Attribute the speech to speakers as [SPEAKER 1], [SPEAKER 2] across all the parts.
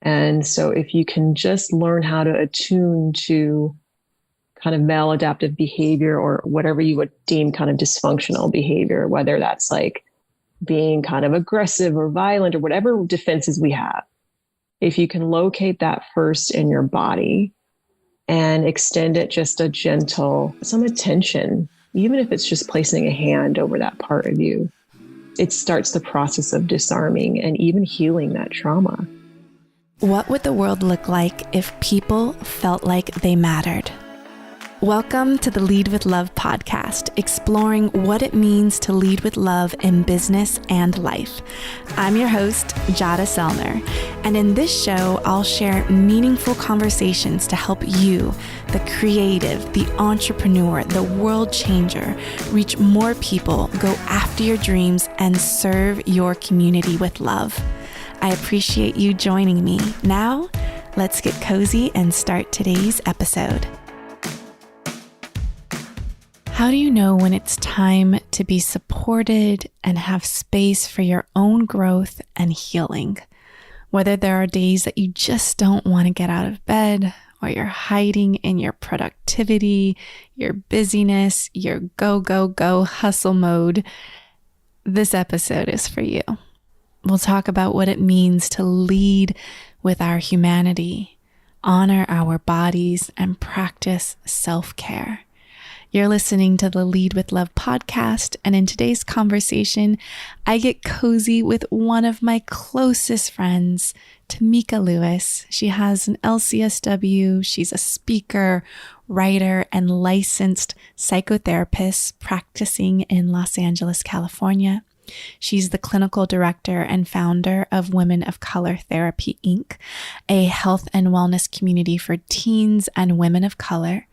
[SPEAKER 1] And so if you can just learn how to attune to kind of maladaptive behavior or whatever you would deem kind of dysfunctional behavior, whether that's like being kind of aggressive or violent or whatever defenses we have, if you can locate that first in your body and extend it just a gentle, some attention, even if it's just placing a hand over that part of you, it starts the process of disarming and even healing that trauma.
[SPEAKER 2] What would the world look like if people felt like they mattered? Welcome to the Lead with Love podcast, exploring what it means to lead with love in business and life. I'm your host, Jada Selner, and in this show, I'll share meaningful conversations to help you, the creative, the entrepreneur, the world changer, reach more people, go after your dreams, and serve your community with love. I appreciate you joining me. Now, let's get cozy and start today's episode. How do you know when it's time to be supported and have space for your own growth and healing? Whether there are days that you just don't want to get out of bed, or you're hiding in your productivity, your busyness, your go hustle mode, this episode is for you. We'll talk about what it means to lead with our humanity, honor our bodies, and practice self-care. You're listening to the Lead with Love podcast, and in today's conversation, I get cozy with one of my closest friends, Tamika Lewis. She has an LCSW. She's a speaker, writer, and licensed psychotherapist practicing in Los Angeles, California. She's the clinical director and founder of Women of Color Therapy, Inc., a health and wellness community for teens and women of color.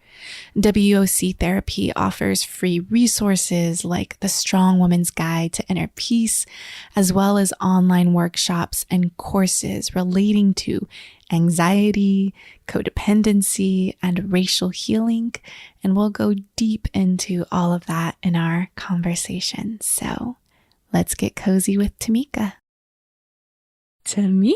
[SPEAKER 2] WOC Therapy offers free resources like the Strong Woman's Guide to Inner Peace, as well as online workshops and courses relating to anxiety, codependency, and racial healing. And we'll go deep into all of that in our conversation. So let's get cozy with Tamika. Tamika!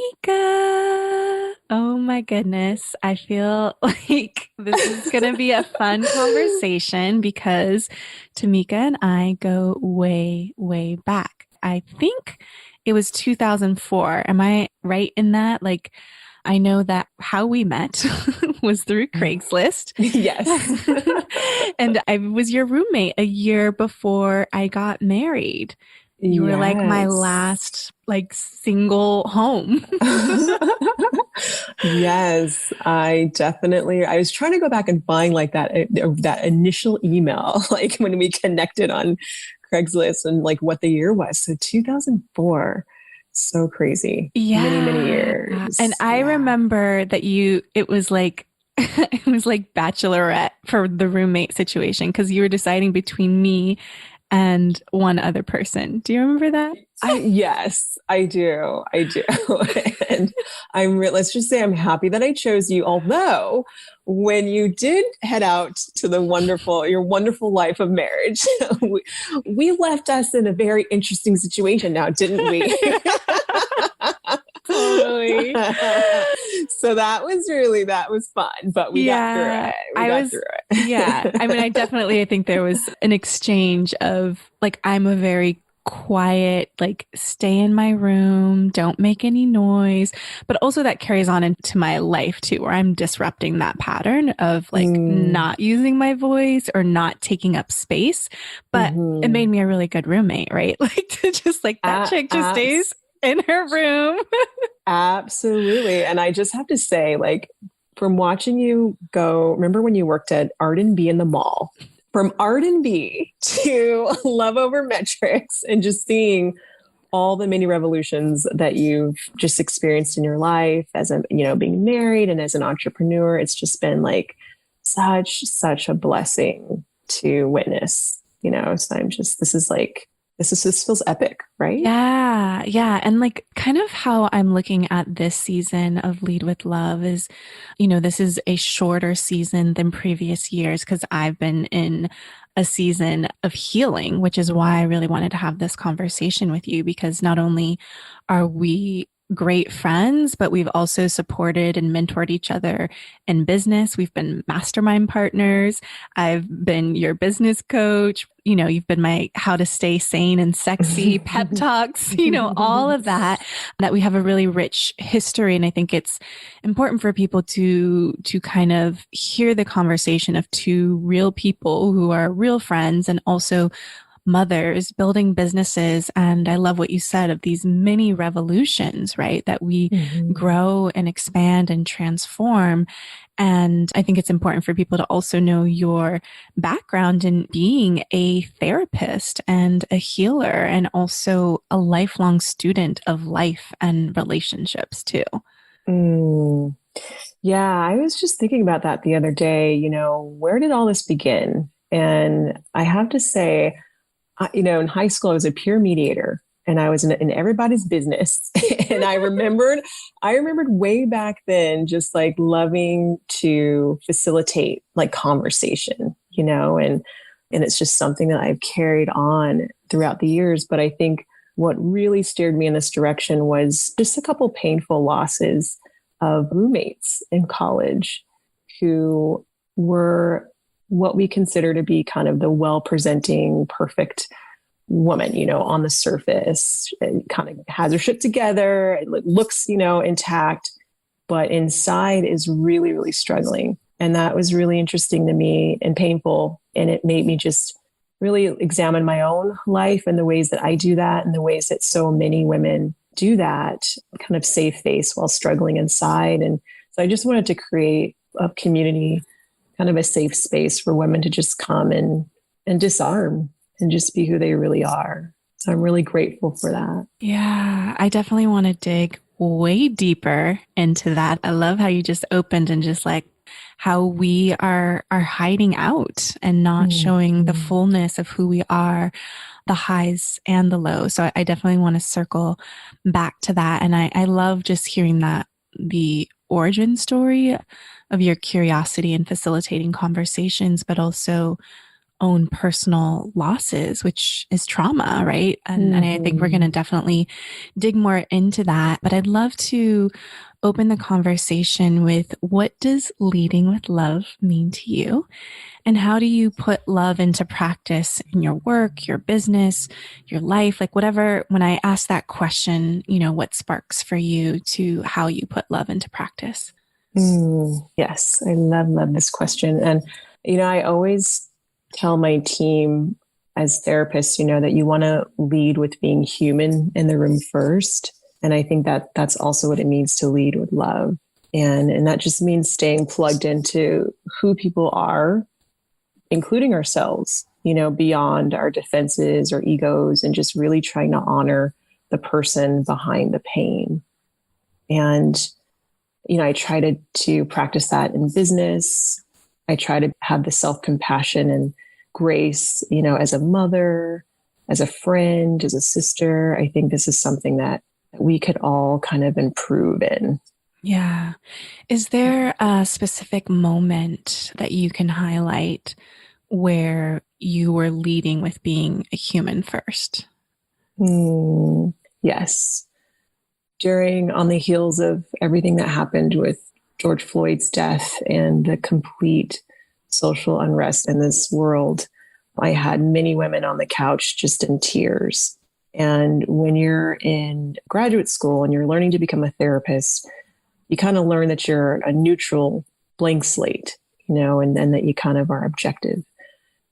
[SPEAKER 2] Oh my goodness. I feel like this is going to be a fun conversation because Tamika and I go way, way back. I think it was 2004. Am I right in that? Like, I know that how we met was through Craigslist.
[SPEAKER 1] Yes.
[SPEAKER 2] And I was your roommate a year before I got married. You were like my last single home.
[SPEAKER 1] Yes, I was trying to go back and find that initial email, like when we connected on Craigslist and like what the year was. So 2004. So crazy.
[SPEAKER 2] Yeah.
[SPEAKER 1] Many years.
[SPEAKER 2] And I remember that it was like bachelorette for the roommate situation because you were deciding between me and one other person. Do you remember that?
[SPEAKER 1] Yes, I do. And let's just say I'm happy that I chose you. Although when you did head out to your wonderful life of marriage, we left us in a very interesting situation now, didn't we?
[SPEAKER 2] Totally.
[SPEAKER 1] So that was fun, but we got through it. We got through it.
[SPEAKER 2] Yeah. I mean, I think there was an exchange of I'm a very quiet, stay in my room, don't make any noise. But also that carries on into my life too, where I'm disrupting that pattern of not using my voice or not taking up space. But it made me a really good roommate, right? That chick just stays in her room.
[SPEAKER 1] Absolutely. And I just have to say, from watching you go, remember when you worked at Arden B in the mall? From Arden B to Love Over Metrics, and just seeing all the many revolutions that you've just experienced in your life as being married and as an entrepreneur. It's just been such a blessing to witness, so this feels epic, right?
[SPEAKER 2] Yeah. Yeah. And kind of how I'm looking at this season of Lead with Love is, this is a shorter season than previous years because I've been in a season of healing, which is why I really wanted to have this conversation with you, because not only are we great friends, but we've also supported and mentored each other in business. We've been mastermind partners. I've been your business coach. You know, you've been my how to stay sane and sexy pep talks, you know, all of that, that we have a really rich history. And I think it's important for people to kind of hear the conversation of two real people who are real friends and also mothers building businesses. And I love what you said of these mini revolutions, right? That we grow and expand and transform. And I think it's important for people to also know your background in being a therapist and a healer and also a lifelong student of life and relationships too.
[SPEAKER 1] Yeah, I was just thinking about that the other day. You know, where did all this begin? And I have to say, you know, in high school, I was a peer mediator and I was in everybody's business. And I remembered way back then, just like loving to facilitate like conversation, you know, and it's just something that I've carried on throughout the years. But I think what really steered me in this direction was just a couple painful losses of roommates in college who were what we consider to be kind of the well-presenting, perfect woman, you know, on the surface, and kind of has her shit together, it looks, you know, intact, but inside is really, really struggling. And that was really interesting to me and painful. And it made me just really examine my own life and the ways that I do that and the ways that so many women do that, kind of save face while struggling inside. And so I just wanted to create a community, kind of a safe space for women to just come and disarm and just be who they really are. So I'm really grateful for that.
[SPEAKER 2] Yeah, I definitely want to dig way deeper into that. I love how you just opened and just like how we are hiding out and not showing the fullness of who we are, the highs and the lows. So I definitely want to circle back to that. And I love just hearing that, the origin story of your curiosity in facilitating conversations, but also own personal losses, which is trauma, right? And I think we're going to definitely dig more into that. But I'd love to open the conversation with, what does leading with love mean to you? And how do you put love into practice in your work, your business, your life, like whatever? When I ask that question, you know, what sparks for you to how you put love into practice?
[SPEAKER 1] Yes, I love this question. And, you know, I always tell my team as therapists, you know, that you want to lead with being human in the room first. And I think that that's also what it means to lead with love. And that just means staying plugged into who people are, including ourselves, you know, beyond our defenses or egos, and just really trying to honor the person behind the pain. And, you know, I try to practice that in business. I try to have the self-compassion and grace, you know, as a mother, as a friend, as a sister. I think this is something that we could all kind of improve in.
[SPEAKER 2] Yeah. Is there a specific moment that you can highlight where you were leading with being a human first?
[SPEAKER 1] Yes. On the heels of everything that happened with George Floyd's death and the complete social unrest in this world, I had many women on the couch just in tears. And when you're in graduate school and you're learning to become a therapist, you kind of learn that you're a neutral blank slate, you know, and then that you kind of are objective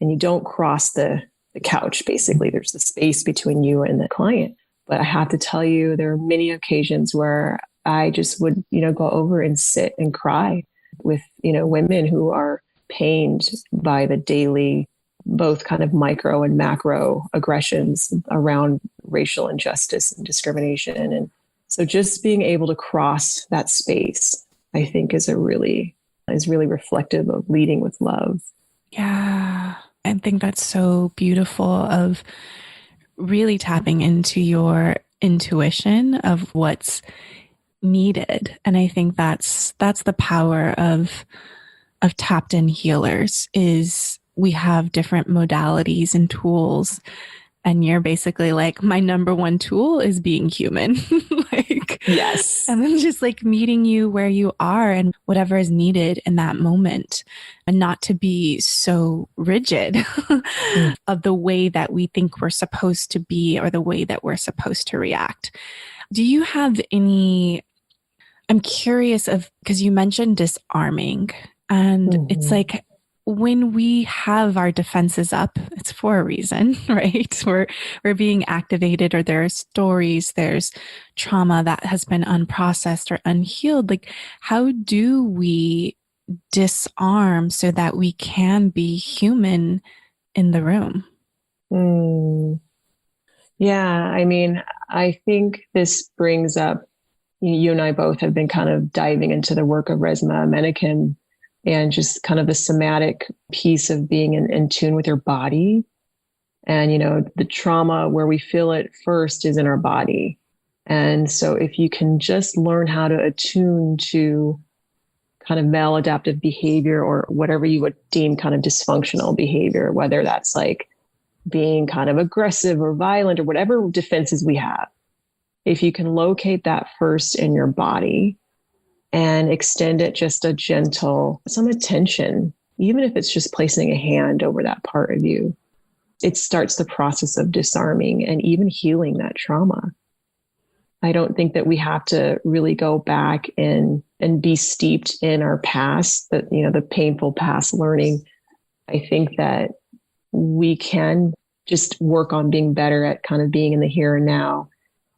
[SPEAKER 1] and you don't cross the couch. Basically, there's the space between you and the client. But I have to tell you, there are many occasions where I just would, you know, go over and sit and cry with, you know, women who are pained by the daily, both kind of micro and macro aggressions around racial injustice and discrimination. And so just being able to cross that space, I think is really reflective of leading with love.
[SPEAKER 2] Yeah. I think that's so beautiful, of really tapping into your intuition of what's needed. And I think that's the power of tapped in healers, is we have different modalities and tools And you're basically like, my number one tool is being human. Like,
[SPEAKER 1] Yes.
[SPEAKER 2] and then just like meeting you where you are and whatever is needed in that moment, and not to be so rigid of the way that we think we're supposed to be or the way that we're supposed to react. Do you have any, I'm curious of, because you mentioned disarming, and it's like, when we have our defenses up, it's for a reason, right? We're being activated, or there are stories, there's trauma that has been unprocessed or unhealed. Like, how do we disarm so that we can be human in the room?
[SPEAKER 1] Yeah, I mean, I think this brings up, you and I both have been kind of diving into the work of Resmaa Menakem and just kind of the somatic piece of being in tune with your body. And, the trauma where we feel it first is in our body. And so if you can just learn how to attune to kind of maladaptive behavior or whatever you would deem kind of dysfunctional behavior, whether that's like being kind of aggressive or violent or whatever defenses we have, if you can locate that first in your body and extend it just a gentle, some attention, even if it's just placing a hand over that part of you, it starts the process of disarming and even healing that trauma. I don't think that we have to really go back and be steeped in our past, that, the painful past learning. I think that we can just work on being better at kind of being in the here and now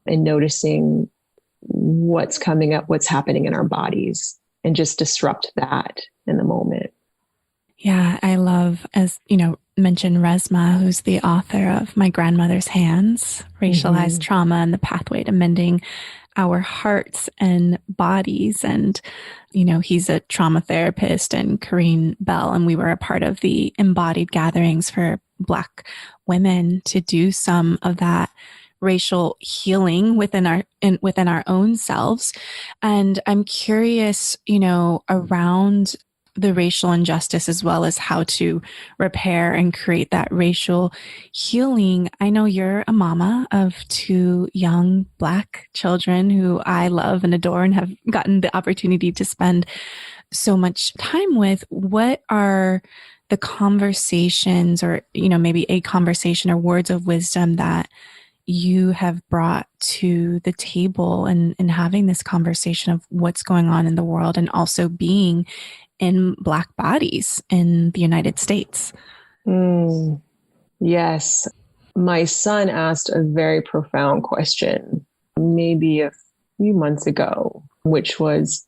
[SPEAKER 1] and noticing what's coming up, what's happening in our bodies, and just disrupt that in the moment.
[SPEAKER 2] Yeah, I love, as mentioned, Resmaa, who's the author of My Grandmother's Hands, Racialized Trauma and the Pathway to Mending Our Hearts and Bodies. And, he's a trauma therapist, and Corrine Bell, and we were a part of the embodied gatherings for Black women to do some of that racial healing within our own selves. And I'm curious, around the racial injustice, as well as how to repair and create that racial healing. I know you're a mama of 2 young Black children who I love and adore and have gotten the opportunity to spend so much time with. What are the conversations, or, maybe a conversation or words of wisdom that you have brought to the table and having this conversation of what's going on in the world, and also being in Black bodies in the United States?
[SPEAKER 1] Yes. My son asked a very profound question maybe a few months ago, which was,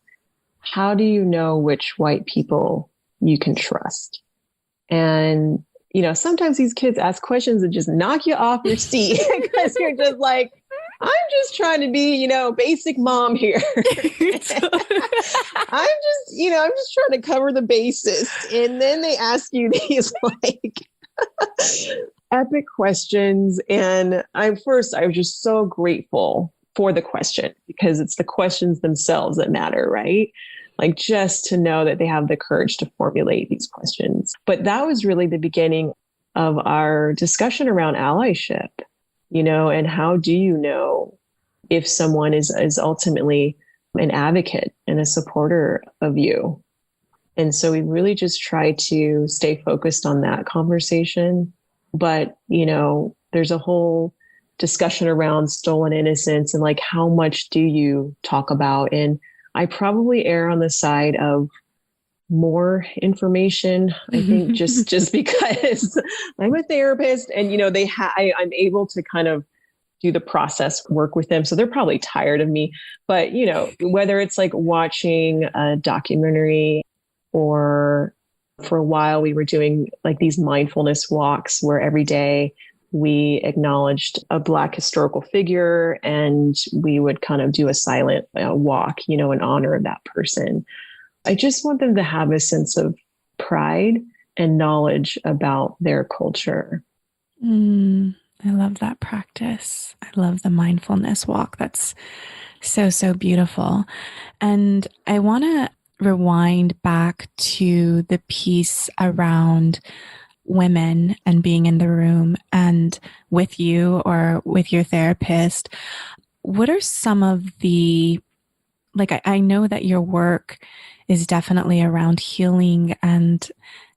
[SPEAKER 1] how do you know which white people you can trust? And, sometimes these kids ask questions that just knock you off your seat because you're just like, I'm just trying to be, basic mom here. I'm just trying to cover the bases. And then they ask you these like epic questions. And I was just so grateful for the question, because it's the questions themselves that matter, right? Like, just to know that they have the courage to formulate these questions. But that was really the beginning of our discussion around allyship, and how do you know if someone is ultimately an advocate and a supporter of you? And so we really just try to stay focused on that conversation. But, there's a whole discussion around stolen innocence and like, how much do you talk about? And I probably err on the side of more information. I think just because I'm a therapist and, I'm able to kind of do the process work with them. So they're probably tired of me, but whether it's like watching a documentary, or for a while we were doing like these mindfulness walks where every day we acknowledged a Black historical figure, and we would kind of do a silent walk, in honor of that person. I just want them to have a sense of pride and knowledge about their culture.
[SPEAKER 2] I love that practice. I love the mindfulness walk. That's so, so beautiful. And I want to rewind back to the piece around women and being in the room and with you or with your therapist, what are some of the, like, I know that your work is definitely around healing and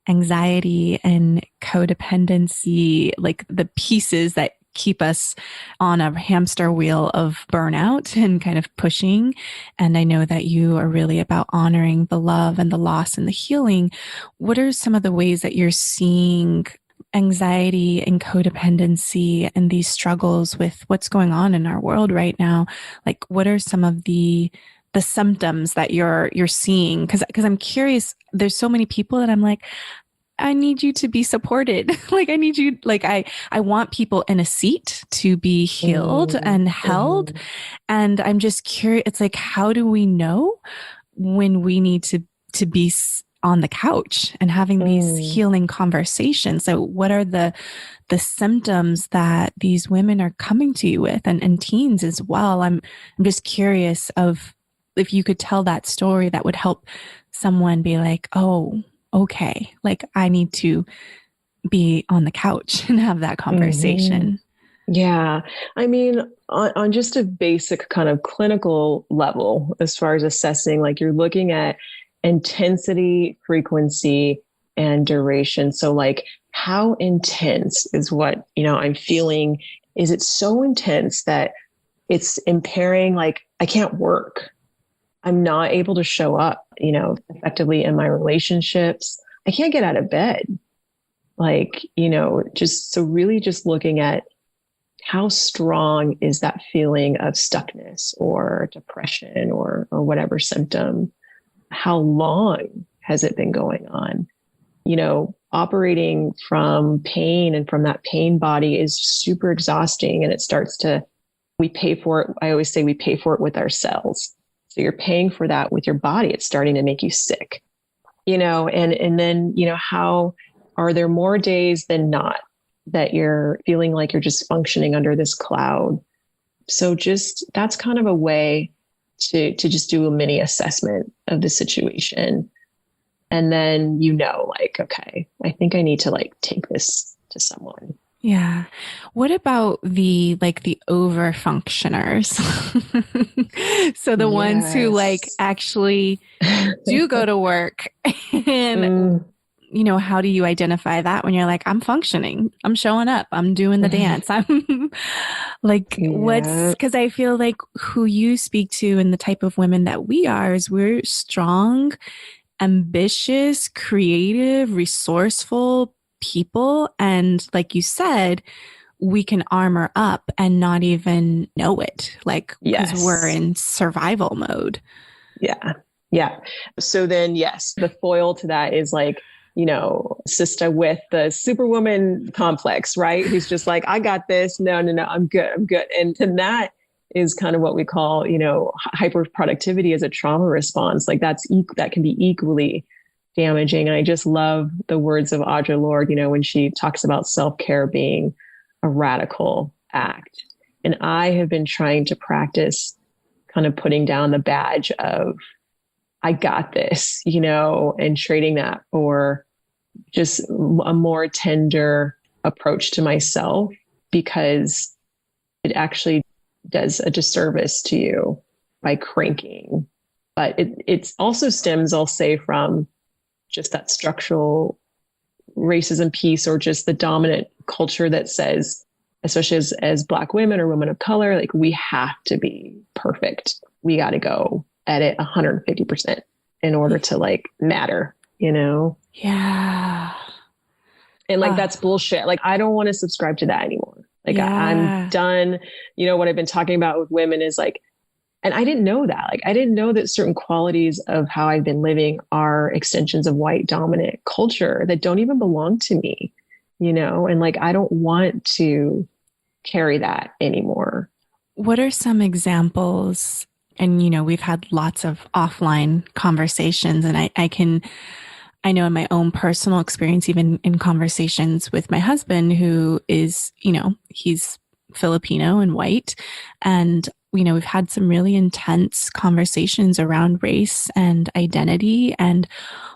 [SPEAKER 2] anxiety and codependency, like the pieces that keep us on a hamster wheel of burnout and kind of pushing. And I know that you are really about honoring the love and the loss and the healing. What are some of the ways that you're seeing anxiety and codependency and these struggles with what's going on in our world right now? Like, what are some of the symptoms that you're seeing? Because I'm curious. There's so many people that I'm like, I need you to be supported. Like, I need you, like, I want people in a seat to be healed and held. And I'm just curious. It's like, how do we know when we need to be on the couch and having these healing conversations? So what are the symptoms that these women are coming to you with, and teens as well? I'm just curious of if you could tell that story that would help someone be like, oh, okay, like I need to be on the couch and have that conversation.
[SPEAKER 1] Yeah. I mean, on just a basic kind of clinical level, as far as assessing, like you're looking at intensity, frequency, and duration. So like, how intense is what, I'm feeling? Is it so intense that it's impairing, like I can't work? I'm not able to show up, effectively in my relationships. I can't get out of bed. Like, just looking at how strong is that feeling of stuckness or depression or whatever symptom? How long has it been going on? Operating from pain and from that pain body is super exhausting, and we pay for it. I always say we pay for it with our cells. So you're paying for that with your body. It's starting to make you sick, and then, how are there more days than not that you're feeling like you're just functioning under this cloud? So that's kind of a way to just do a mini assessment of the situation. And then, like, okay, I think I need to like take this to someone.
[SPEAKER 2] Yeah. What about the over functioners? So the ones who like actually do go to work and how do you identify that when you're like, I'm functioning, I'm showing up, I'm doing the dance. I'm like, because I feel like who you speak to and the type of women that we are is we're strong, ambitious, creative, resourceful people. And like you said, we can armor up and not even know it, like, because we're in survival mode.
[SPEAKER 1] Yeah. Yeah. So then, yes, the foil to that is like, Sista with the superwoman complex, right? Who's just like, I got this. No, I'm good. And that is kind of what we call, hyper productivity as a trauma response. Like that can be equally damaging. And I just love the words of Audre Lorde, when she talks about self-care being a radical act. And I have been trying to practice kind of putting down the badge of, I got this, and trading that for just a more tender approach to myself, because it actually does a disservice to you by cranking. But it also stems, I'll say, from just that structural racism piece, or just the dominant culture that says, especially as Black women or women of color, like we have to be perfect. We got to go at it 150% in order to like matter, Yeah. And like, that's bullshit. Like, I don't want to subscribe to that anymore. Like I'm done. What I've been talking about with women is like, and I didn't know that. Like, I didn't know that certain qualities of how I've been living are extensions of white dominant culture that don't even belong to me, and like, I don't want to carry that anymore.
[SPEAKER 2] What are some examples? And, we've had lots of offline conversations, and I know in my own personal experience, even in conversations with my husband, who is, he's Filipino and white. And we've had some really intense conversations around race and identity, and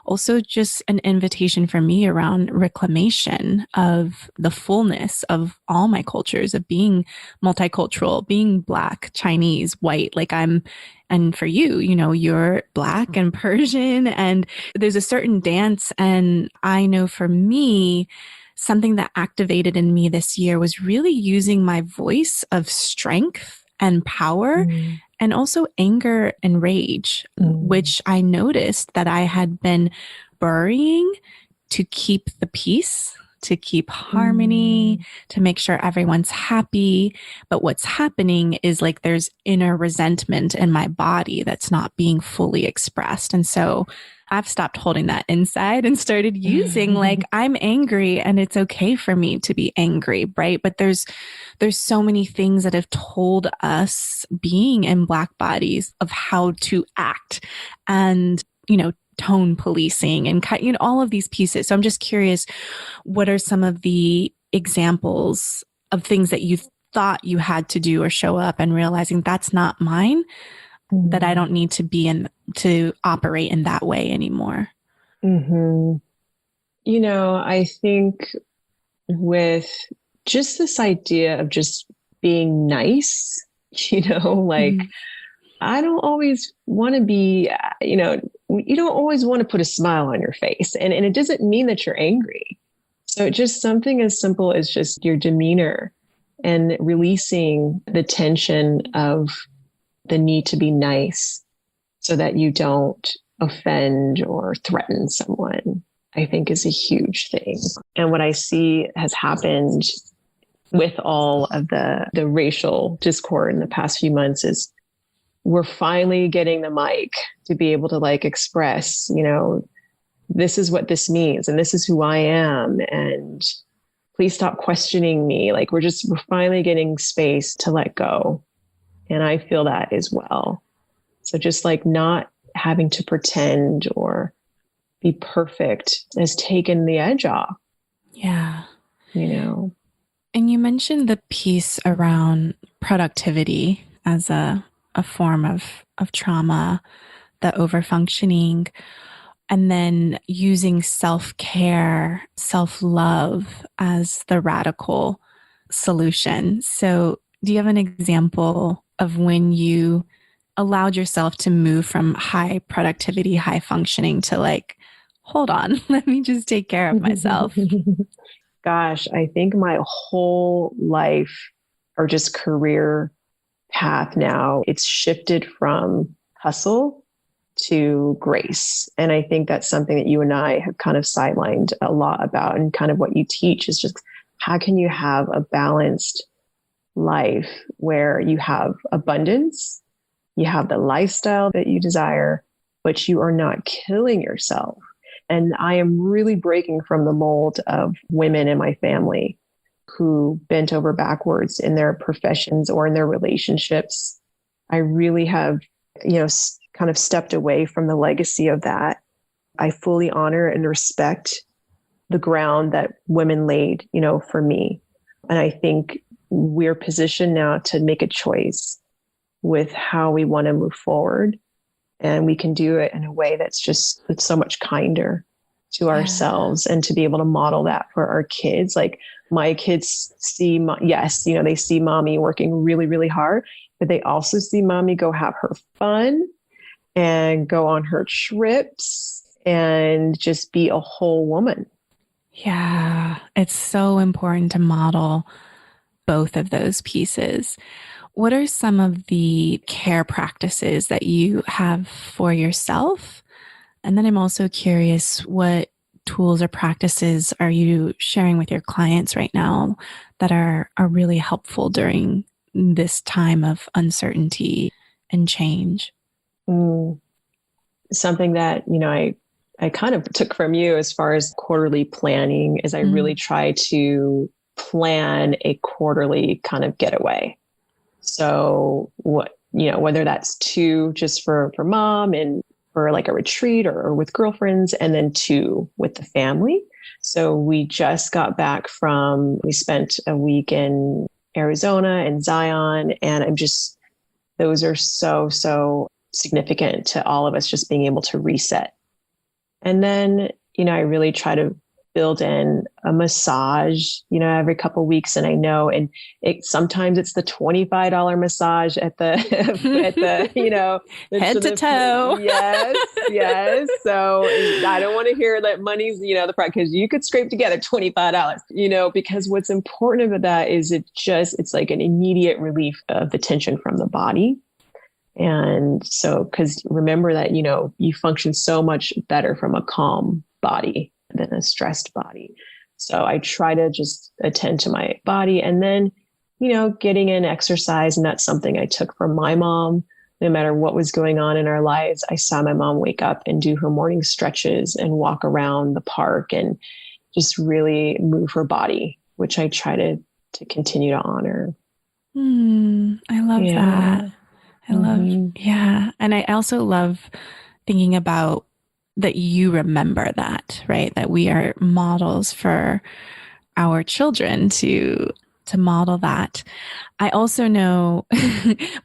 [SPEAKER 2] also just an invitation for me around reclamation of the fullness of all my cultures, of being multicultural, being Black, Chinese, white. And for you, you're Black and Persian, and there's a certain dance. And I know for me, something that activated in me this year was really using my voice of strength and power, and also anger and rage, which I noticed that I had been burying to keep the peace, to keep harmony, to make sure everyone's happy. But what's happening is like there's inner resentment in my body that's not being fully expressed. And so I've stopped holding that inside and started using like, I'm angry and it's okay for me to be angry, right? But there's so many things that have told us being in Black bodies of how to act, and, tone policing and all of these pieces. So I'm just curious, what are some of the examples of things that you thought you had to do or show up and realizing that's not mine, that I don't need to operate in that way anymore?
[SPEAKER 1] I think with just this idea of just being nice, I don't always want to be, you don't always want to put a smile on your face. And it doesn't mean that you're angry. So just something as simple as just your demeanor and releasing the tension of the need to be nice so that you don't offend or threaten someone, I think is a huge thing. And what I see has happened with all of the racial discord in the past few months is we're finally getting the mic to be able to express, this is what this means and this is who I am. And please stop questioning me. We're finally getting space to let go. And I feel that as well. So just not having to pretend or be perfect has taken the edge off.
[SPEAKER 2] Yeah. And you mentioned the piece around productivity as a form of trauma, the overfunctioning, and then using self-care, self-love as the radical solution. So do you have an example of when you allowed yourself to move from high productivity, high functioning to hold on, let me just take care of myself?
[SPEAKER 1] Gosh, I think my whole life or just career path now, it's shifted from hustle to grace. And I think that's something that you and I have kind of sidelined a lot about, and kind of what you teach is just how can you have a balanced life where you have abundance, you have the lifestyle that you desire, but you are not killing yourself. And I am really breaking from the mold of women in my family who bent over backwards in their professions or in their relationships. I really have, kind of stepped away from the legacy of that. I fully honor and respect the ground that women laid, for me. And I think we're positioned now to make a choice with how we want to move forward. And we can do it in a way it's so much kinder to ourselves, and to be able to model that for our kids. My kids see, they see mommy working really, really hard, but they also see mommy go have her fun and go on her trips and just be a whole woman.
[SPEAKER 2] Yeah, it's so important to model both of those pieces. What are some of the care practices that you have for yourself? And then I'm also curious, what tools or practices are you sharing with your clients right now that are really helpful during this time of uncertainty and change?
[SPEAKER 1] Something that, I kind of took from you as far as quarterly planning is I really try to plan a quarterly kind of getaway. So whether that's 2 just for mom and for a retreat or with girlfriends, and then 2 with the family. So we just got back we spent a week in Arizona and Zion, and I'm just those are so, so significant to all of us, just being able to reset. And then, I really try to build in a massage, every couple of weeks. And I know, and sometimes it's the $25 massage at the,
[SPEAKER 2] head to toe.
[SPEAKER 1] Yes. Yes. So I don't want to hear that money's, the price, because you could scrape together $25, because what's important about that is it's like an immediate relief of the tension from the body. And so, because remember that, you function so much better from a calm body than a stressed body. So I try to just attend to my body, and then, getting in exercise. And that's something I took from my mom. No matter what was going on in our lives, I saw my mom wake up and do her morning stretches and walk around the park and just really move her body, which I try to continue to honor.
[SPEAKER 2] I love that. I love, yeah. And I also love thinking about that you remember that, right? That we are models for our children to model that. I also know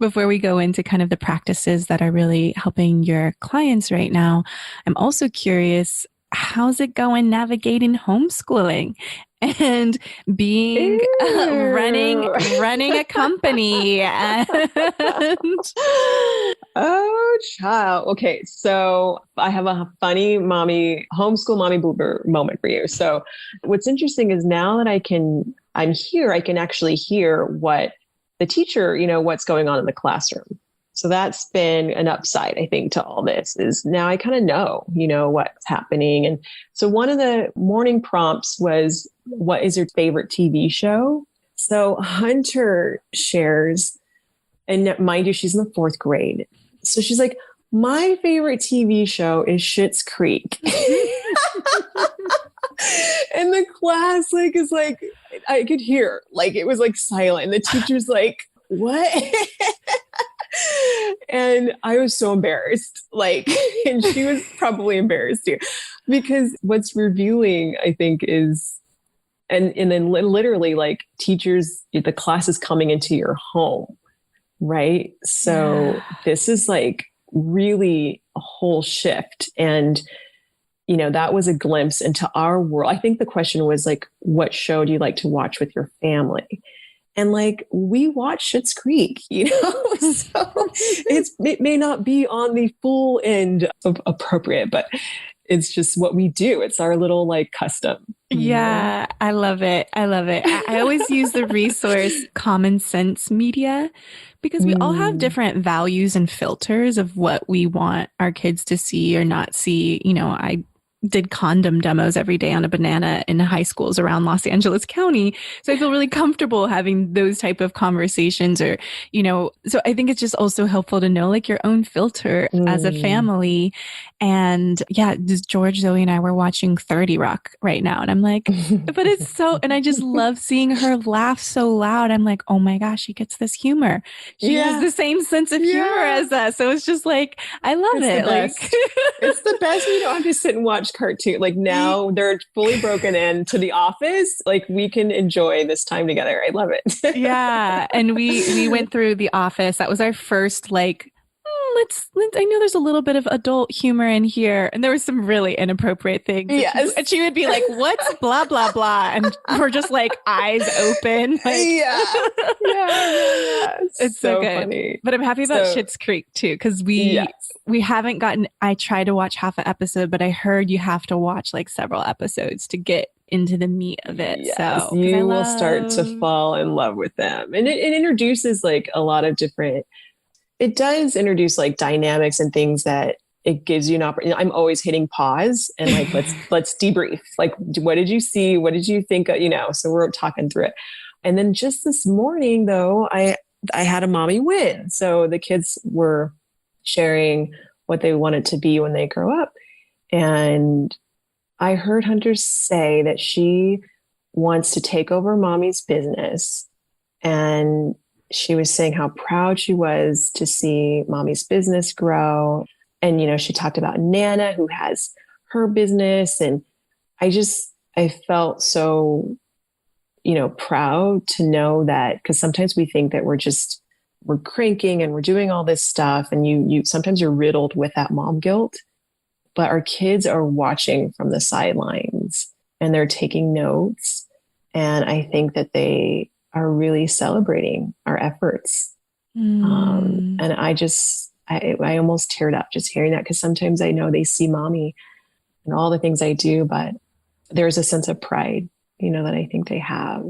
[SPEAKER 2] before we go into kind of the practices that are really helping your clients right now, I'm also curious, how's it going navigating homeschooling and being running a company? And
[SPEAKER 1] oh, child. Okay, so I have a funny homeschool mommy blooper moment for you. So what's interesting is now that I'm here, I can actually hear what the teacher, what's going on in the classroom. So that's been an upside, I think, to all this, is now I kind of know, what's happening. And so one of the morning prompts was, what is your favorite TV show? So Hunter shares, and mind you, she's in the 4th grade. So she's like, my favorite TV show is Schitt's Creek. And the class is like, I could hear, it was silent. And the teacher's like, what? And I was so embarrassed, and she was probably embarrassed too, because what's revealing, I think, is, and then literally teachers, the class is coming into your home, right? So this is really a whole shift. And, that was a glimpse into our world. I think the question was what show do you like to watch with your family? And we watch Schitt's Creek, so it may not be on the full end of appropriate, but it's just what we do. It's our little custom.
[SPEAKER 2] Yeah, I love it. I always use the resource Common Sense Media, because we all have different values and filters of what we want our kids to see or not see. I did condom demos every day on a banana in high schools around Los Angeles County. So I feel really comfortable having those type of conversations, or, so I think it's just also helpful to know your own filter as a family. And yeah, just George, Zoe, and I were watching 30 Rock right now. And I'm like, but it's so, and I just love seeing her laugh so loud. I'm like, oh my gosh, she gets this humor. She has the same sense of humor as us. So it's just I love it.
[SPEAKER 1] It's the best. We don't have to sit and watch cartoon. Now they're fully broken into The Office. We can enjoy this time together. I love it.
[SPEAKER 2] Yeah. And we went through The Office. That was our first let's I know there's a little bit of adult humor in here, and there were some really inappropriate things.
[SPEAKER 1] Yes.
[SPEAKER 2] And she would be like, what's blah blah blah, and we're just eyes open.
[SPEAKER 1] Yeah.
[SPEAKER 2] It's so good.
[SPEAKER 1] Funny.
[SPEAKER 2] But I'm happy about Schitt's Creek too, because we haven't gotten, I tried to watch half an episode, but I heard you have to watch several episodes to get into the meat of it.
[SPEAKER 1] Yes,
[SPEAKER 2] so
[SPEAKER 1] you will start to fall in love with them. And it introduces a lot of different, it does introduce dynamics and things that it gives you an opportunity. I'm always hitting pause and let's debrief. What did you see? What did you think? So we're talking through it. And then just this morning though, I had a mommy win. So the kids were sharing what they wanted to be when they grow up. And I heard Hunter say that she wants to take over mommy's business. And she was saying how proud she was to see mommy's business grow. And, she talked about Nana, who has her business. And I felt so, proud to know that, because sometimes we think that we're just we're cranking and we're doing all this stuff. And you sometimes you're riddled with that mom guilt, but our kids are watching from the sidelines and they're taking notes. And I think that they are really celebrating our efforts. And I almost teared up just hearing that, because sometimes I know they see mommy and all the things I do, but there's a sense of pride, that I think they have,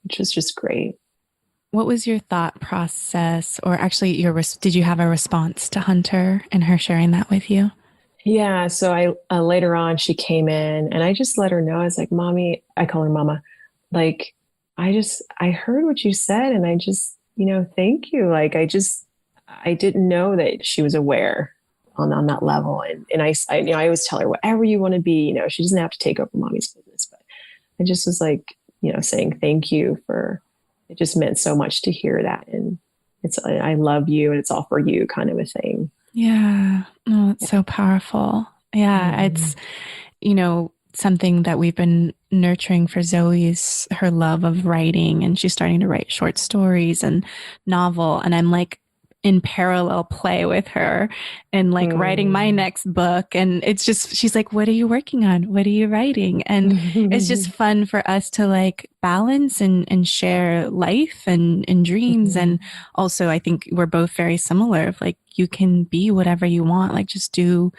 [SPEAKER 1] which is just great.
[SPEAKER 2] What was your thought process, or actually did you have a response to Hunter and her sharing that with you?
[SPEAKER 1] Yeah. So I later on, she came in and I just let her know. I was like, mommy, I call her mama. Like, I heard what you said and I just, thank you. Like, I didn't know that she was aware on that level. And I always tell her, whatever you want to be, she doesn't have to take over mommy's business, but I just was like, saying thank you it just meant so much to hear that. And I love you and it's all for you kind of a thing.
[SPEAKER 2] Yeah. Oh, it's so powerful. Yeah. It's, something that we've been nurturing for Zoe's her love of writing, and she's starting to write short stories and novel. And I'm like in parallel play with her and like writing my next book. And it's just, she's like, what are you working on? What are you writing? And it's just fun for us to like balance and share life and dreams. And also I think we're both very similar of like, you can be whatever you want, like just do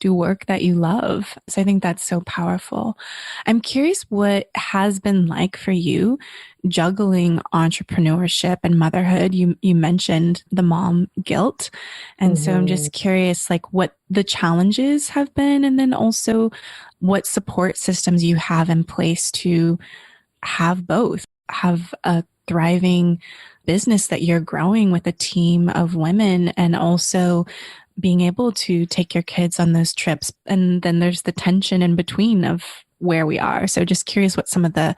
[SPEAKER 2] work that you love. So I think that's so powerful. I'm curious what has been like for you juggling entrepreneurship and motherhood. You mentioned the mom guilt. And so I'm just curious, like what the challenges have been, and then also what support systems you have in place to have both, have a thriving business that you're growing with a team of women, and also being able to take your kids on those trips. And then there's the tension in between of where we are. So just curious what some of the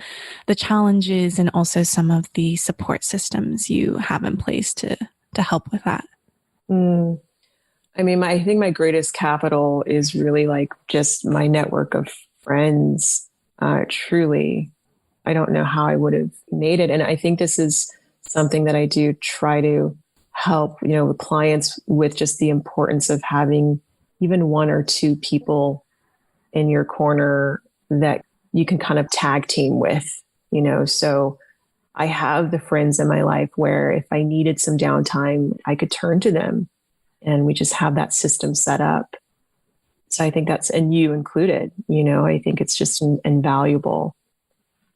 [SPEAKER 2] challenges and also some of the support systems you have in place to help with that.
[SPEAKER 1] I mean, I think my greatest capital is really like just my network of friends. Truly, I don't know how I would have made it. And I think this is something that I do try to help, with clients, with just the importance of having even one or two people in your corner that you can kind of tag team with, so I have the friends in my life where if I needed some downtime, I could turn to them, and we just have that system set up. So I think and you included, I think it's just invaluable.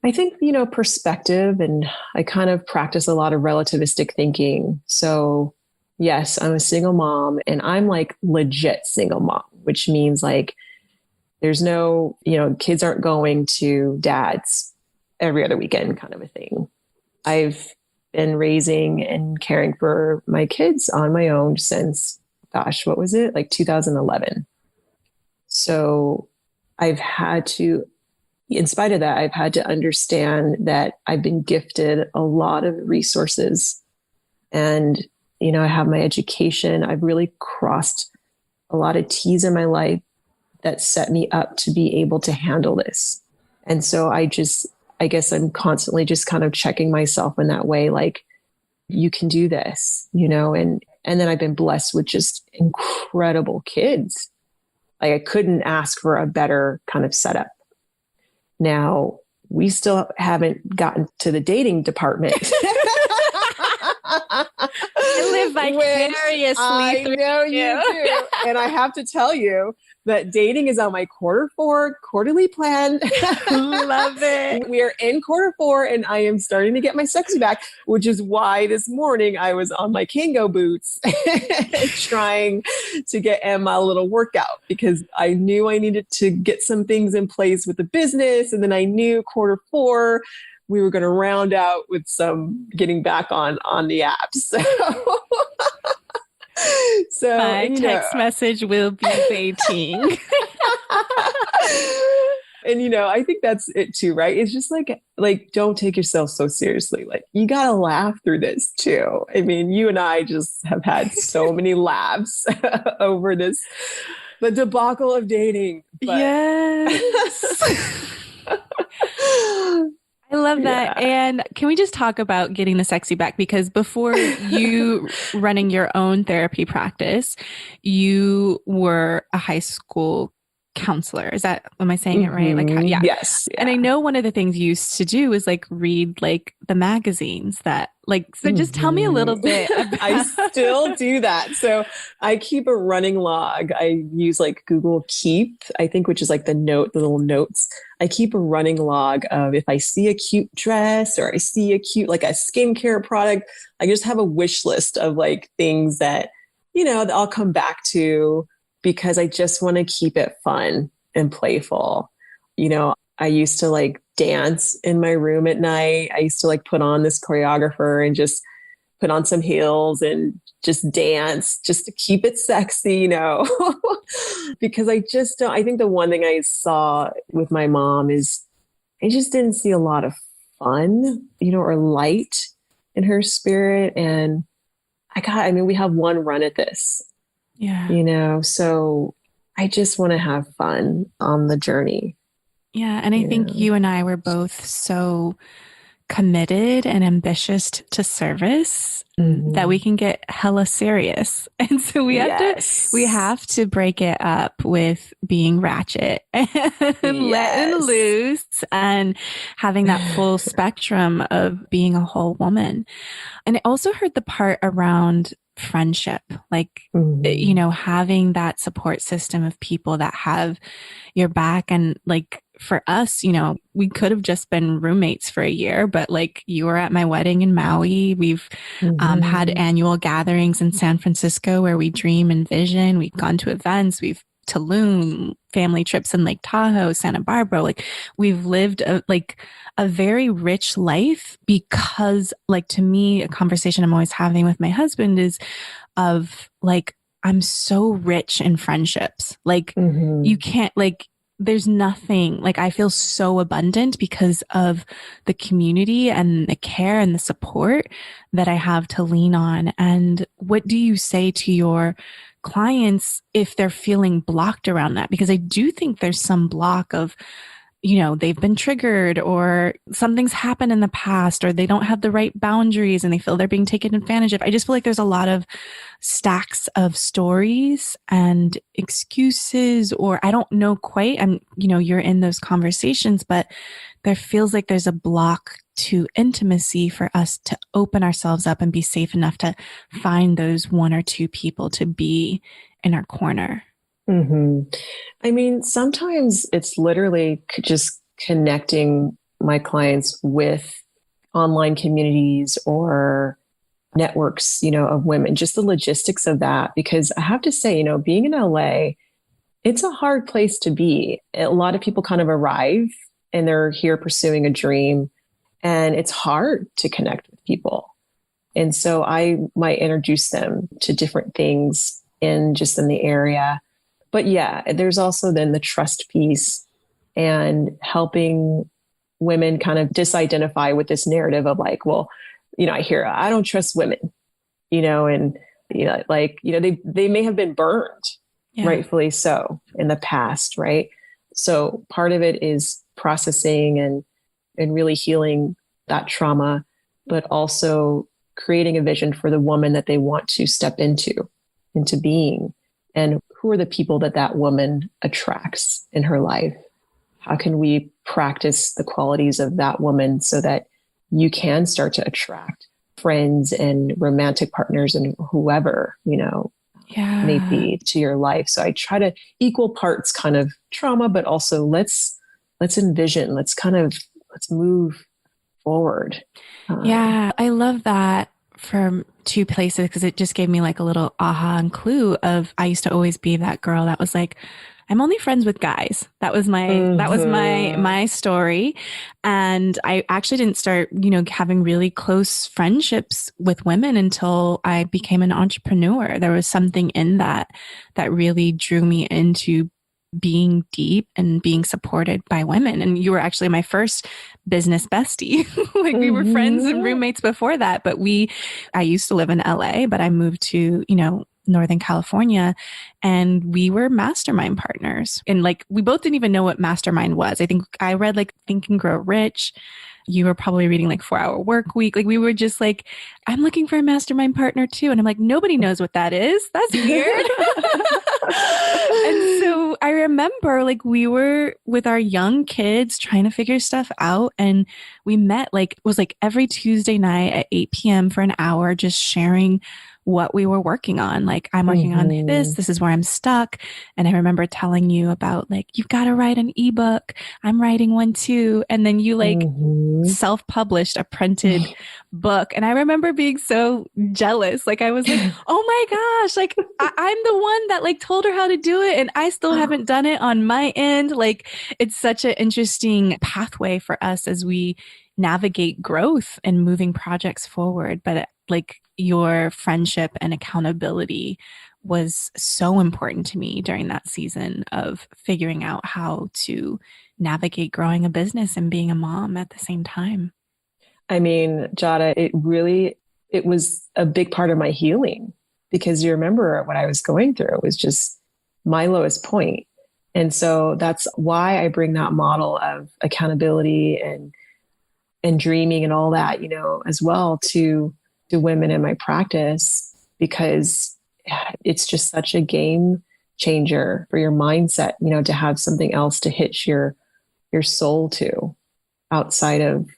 [SPEAKER 1] I think, perspective, and I kind of practice a lot of relativistic thinking. So yes, I'm a single mom, and I'm like legit single mom, which means like there's no, kids aren't going to dad's every other weekend kind of a thing. I've been raising and caring for my kids on my own since, gosh, what was it? Like 2011. So I've had to, in spite of that, I've had to understand that I've been gifted a lot of resources, and, I have my education. I've really crossed a lot of T's in my life that set me up to be able to handle this. And so I guess I'm constantly just kind of checking myself in that way. Like, you can do this, and then I've been blessed with just incredible kids. Like, I couldn't ask for a better kind of setup. Now, we still haven't gotten to the dating department.
[SPEAKER 2] I live vicariously
[SPEAKER 1] I know you do. And I have to tell you that dating is on my Q4 quarterly plan.
[SPEAKER 2] Love it.
[SPEAKER 1] We are in Q4 and I am starting to get my sexy back, which is why this morning I was on my Kango boots trying to get Emma a little workout, because I knew I needed to get some things in place with the business. And then I knew Q4 we were going to round out with some getting back on the apps. So
[SPEAKER 2] my text message will be waiting.
[SPEAKER 1] And, I think that's it too, right? It's just like, don't take yourself so seriously. Like, you got to laugh through this too. I mean, you and I just have had so many laughs over the debacle of dating. But...
[SPEAKER 2] Yes. I I love that.
[SPEAKER 1] Yeah.
[SPEAKER 2] And can we just talk about getting the sexy back? Because before you running your own therapy practice, you were a high school counselor. Am I saying it right? Like, yeah.
[SPEAKER 1] Yes.
[SPEAKER 2] And I
[SPEAKER 1] Yeah.
[SPEAKER 2] know one of the things you used to do is like read like the magazines that like, so just tell me a little bit
[SPEAKER 1] I
[SPEAKER 2] about.
[SPEAKER 1] still do that. So I keep a running log. I use like Google Keep, I think, which is like the little notes. I keep a running log of if I see a cute dress or I see a cute, like a skincare product, I just have a wish list of like things that, that I'll come back to because I just want to keep it fun and playful. I used to like dance in my room at night. I used to like put on this choreographer and just put on some heels and just dance just to keep it sexy, because I just don't, I think the one thing I saw with my mom is I just didn't see a lot of fun, or light in her spirit. And we have one run at this, so I just want to have fun on the journey.
[SPEAKER 2] Yeah. And I think you and I were both so committed and ambitious to service that we can get hella serious. And so we have to break it up with being ratchet and letting loose and having that full spectrum of being a whole woman. And I also heard the part around friendship, like, having that support system of people that have your back. And like for us, we could have just been roommates for a year, but like you were at my wedding in Maui. We've had annual gatherings in San Francisco where we dream and vision. We've gone to events. We've Tulum, family trips in Lake Tahoe, Santa Barbara. Like we've lived a very rich life because, like, to me, a conversation I'm always having with my husband is of like, I'm so rich in friendships. Like you can't, like, there's nothing, like, I feel so abundant because of the community and the care and the support that I have to lean on. And what do you say to your clients if they're feeling blocked around that? Because I do think there's some block of, they've been triggered or something's happened in the past or they don't have the right boundaries and they feel they're being taken advantage of. I just feel like there's a lot of stacks of stories and excuses, or I don't know quite. You're in those conversations, but there feels like there's a block to intimacy for us to open ourselves up and be safe enough to find those one or two people to be in our corner.
[SPEAKER 1] Sometimes it's literally just connecting my clients with online communities or networks, of women, just the logistics of that. Because I have to say, being in LA, it's a hard place to be. A lot of people kind of arrive and they're here pursuing a dream, and it's hard to connect with people. And so I might introduce them to different things in the area. But yeah, there's also then the trust piece and helping women kind of disidentify with this narrative of like, well, I hear, I don't trust women, and, they may have been burned, rightfully so, in the past, right? So part of it is processing and really healing that trauma, but also creating a vision for the woman that they want to step into being. And who are the people that woman attracts in her life? How can we practice the qualities of that woman so that you can start to attract friends and romantic partners and whoever, may be to your life? So I try to equal parts kind of trauma, but also let's envision, let's move forward.
[SPEAKER 2] Yeah, I love that from two places because it just gave me like a little aha and clue of I used to always be that girl that was like, I'm only friends with guys. That was my story. And I actually didn't start, having really close friendships with women until I became an entrepreneur. There was something in that really drew me into being deep and being supported by women. And you were actually my first business bestie. Like we were friends and roommates before that, but I used to live in LA, but I moved to, Northern California, and we were mastermind partners. And like, we both didn't even know what mastermind was. I think I read like Think and Grow Rich. You were probably reading like 4 Hour Work Week. Like we were just like, I'm looking for a mastermind partner too. And I'm like, nobody knows what that is. That's weird. And so I remember like we were with our young kids trying to figure stuff out. And we met like, it was like every Tuesday night at 8 p.m. for an hour, just sharing what we were working on. Like, I'm working on this is where I'm stuck. And I remember telling you about like, you've got to write an ebook. I'm writing one too. And then you like self-published a printed book. And I remember being so jealous. Like I was like, oh my gosh, like I'm the one that like told her how to do it. And I still haven't done it on my end. Like it's such an interesting pathway for us as we navigate growth and moving projects forward. But like your friendship and accountability was so important to me during that season of figuring out how to navigate growing a business and being a mom at the same time.
[SPEAKER 1] I mean, Jada, it was a big part of my healing, because you remember what I was going through. It was just my lowest point. And so that's why I bring that model of accountability and dreaming and all that, you know, as well to women in my practice, because it's just such a game changer for your mindset, you know, to have something else to hitch your soul to outside of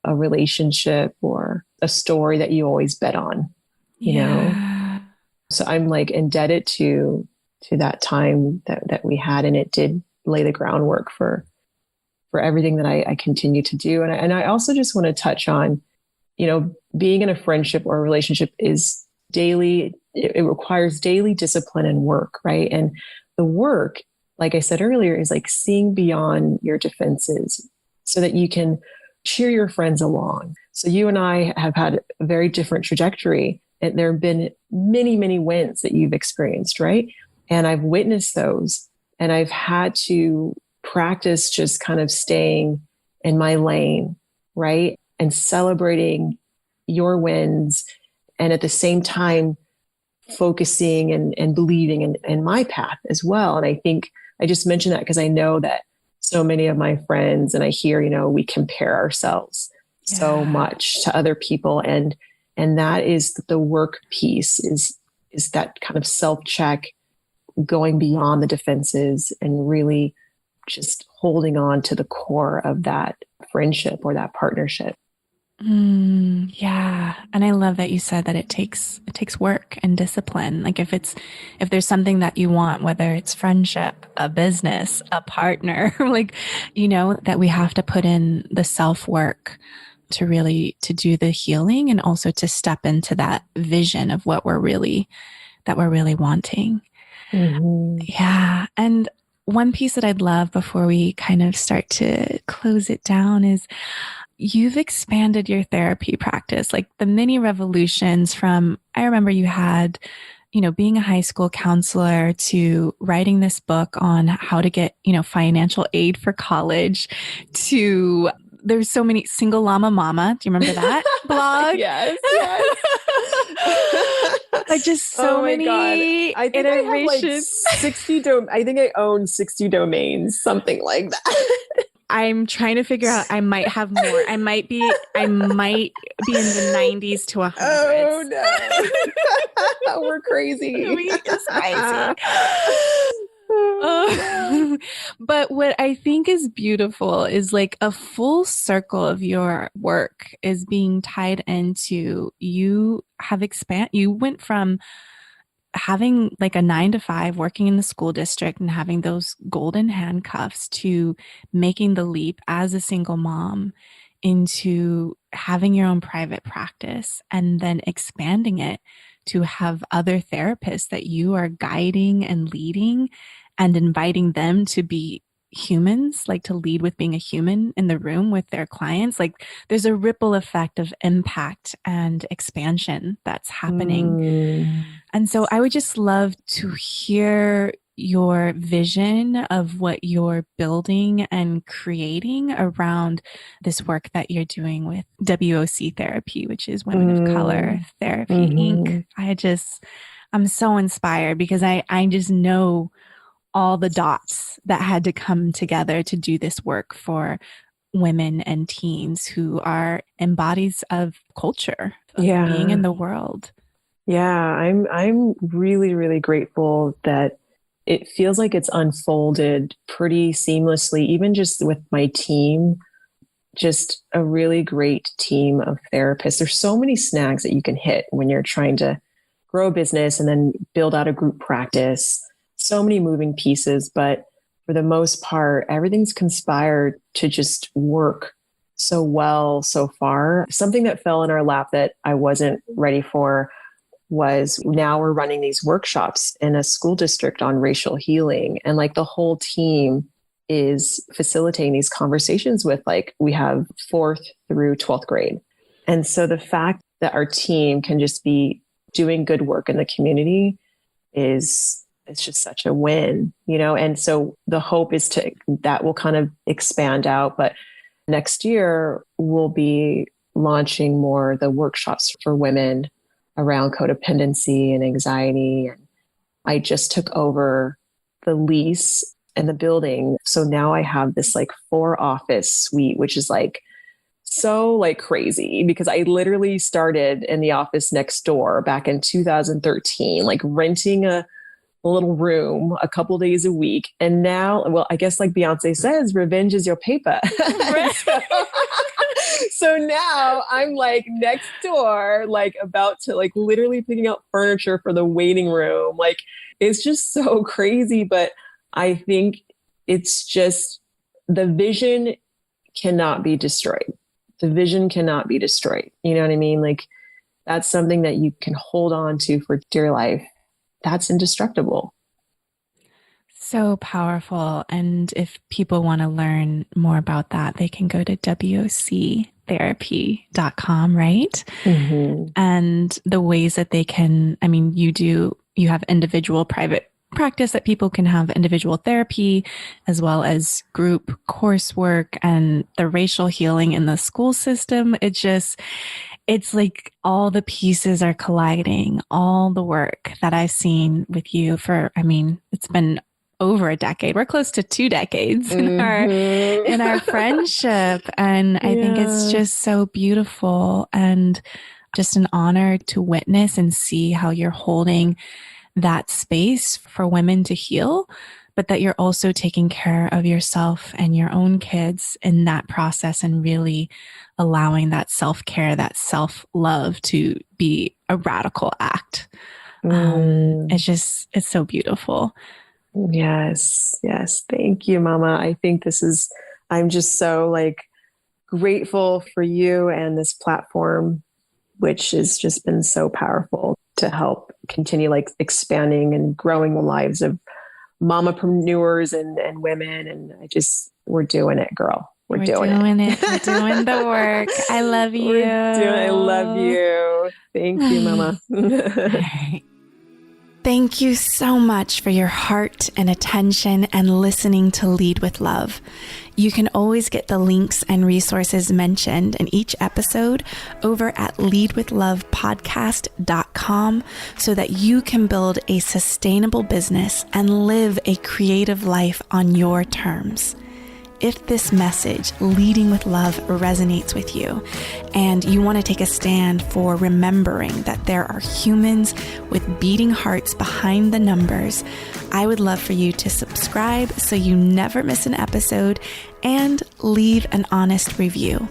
[SPEAKER 1] a relationship or a story that you always bet on, you know? So I'm like indebted to that time that we had, and it did lay the groundwork for everything that I continue to do. And I also just want to touch on, you know, being in a friendship or a relationship is daily. It requires daily discipline and work, right? And the work, like I said earlier, is like seeing beyond your defenses so that you can cheer your friends along. So you and I have had a very different trajectory, and there have been many, many wins that you've experienced, right? And I've witnessed those, and I've had to practice just kind of staying in my lane, right? And celebrating your wins, and at the same time focusing and believing in my path as well. And I think I just mentioned that because I know that so many of my friends, and I hear, you know, we compare ourselves so much to other people, and that is the work piece, is that kind of self-check, going beyond the defenses and really just holding on to the core of that friendship or that partnership.
[SPEAKER 2] Yeah. And I love that you said that it takes work and discipline. Like if there's something that you want, whether it's friendship, a business, a partner, like, you know, that we have to put in the self work to do the healing, and also to step into that vision of what we're really wanting. Yeah. And one piece that I'd love before we kind of start to close it down is, you've expanded your therapy practice, like the mini revolutions from, I remember you had, you know, being a high school counselor to writing this book on how to get, you know, financial aid for college, to there's so many single llama mama. Do you remember that blog?
[SPEAKER 1] Yes.
[SPEAKER 2] Like just so many
[SPEAKER 1] God. I think
[SPEAKER 2] iterations.
[SPEAKER 1] I have like 60 I think I own 60 domains, something like that.
[SPEAKER 2] I'm trying to figure out, I might have more. I might be in the 90s to 100s.
[SPEAKER 1] Oh no. We're crazy.
[SPEAKER 2] It's crazy. But what I think is beautiful is like a full circle of your work is being tied into, you went from having like a 9 to 5, working in the school district and having those golden handcuffs, to making the leap as a single mom into having your own private practice, and then expanding it to have other therapists that you are guiding and leading, and inviting them to be humans, like to lead with being a human in the room with their clients. Like there's a ripple effect of impact and expansion that's happening. And so I would just love to hear your vision of what you're building and creating around this work that you're doing with WOC Therapy, which is Women of Color Therapy Inc. I'm so inspired because I just know all the dots that had to come together to do this work for women and teens who are embodies of culture, of being in the world.
[SPEAKER 1] Yeah, I'm really, really grateful that it feels like it's unfolded pretty seamlessly, even just with my team, just a really great team of therapists. There's so many snags that you can hit when you're trying to grow a business and then build out a group practice. So many moving pieces, but for the most part, everything's conspired to just work so well so far. Something that fell in our lap that I wasn't ready for was now we're running these workshops in a school district on racial healing. And like the whole team is facilitating these conversations with, like, we have 4th through 12th grade. And so the fact that our team can just be doing good work in the community it's just such a win, And so the hope is that will kind of expand out. But next year we'll be launching more the workshops for women around codependency and anxiety. And I just took over the lease and the building. So now I have this like 4-office suite, which is like so like crazy because I literally started in the office next door back in 2013, like renting a little room a couple days a week. And now, well, I guess like Beyonce says, revenge is your paper. So now I'm like next door, like about to like literally picking out furniture for the waiting room. Like it's just so crazy. But I think it's just the vision cannot be destroyed. The vision cannot be destroyed. You know what I mean? Like that's something that you can hold on to for dear life. That's indestructible.
[SPEAKER 2] So powerful. And if people want to learn more about that, they can go to woctherapy.com, right?
[SPEAKER 1] Mm-hmm.
[SPEAKER 2] And the ways that they can, you have individual private practice that people can have individual therapy as well as group coursework and the racial healing in the school system. It's like all the pieces are colliding, all the work that I've seen with you it's been over a decade. We're close to 2 decades in our friendship. And I think it's just so beautiful and just an honor to witness and see how you're holding that space for women to heal, but that you're also taking care of yourself and your own kids in that process and really allowing that self-care, that self-love to be a radical act. It's so beautiful.
[SPEAKER 1] Yes. Thank you, Mama. I think I'm just so like grateful for you and this platform, which has just been so powerful to help continue like expanding and growing the lives of mamapreneurs and women. And we're doing it, girl. We're doing it.
[SPEAKER 2] We're doing the work. I love you.
[SPEAKER 1] I love you. Thank you, Mama.
[SPEAKER 2] Thank you so much for your heart and attention and listening to Lead with Love. You can always get the links and resources mentioned in each episode over at leadwithlovepodcast.com so that you can build a sustainable business and live a creative life on your terms. If this message, Leading with Love, resonates with you and you want to take a stand for remembering that there are humans with beating hearts behind the numbers, I would love for you to subscribe so you never miss an episode and leave an honest review.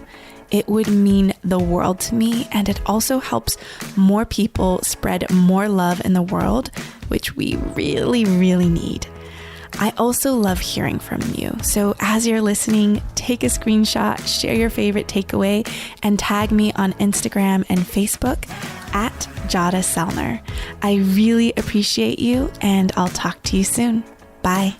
[SPEAKER 2] It would mean the world to me, and it also helps more people spread more love in the world, which we really, really need. I also love hearing from you. So as you're listening, take a screenshot, share your favorite takeaway, and tag me on Instagram and Facebook at Jada Selner. I really appreciate you, and I'll talk to you soon. Bye.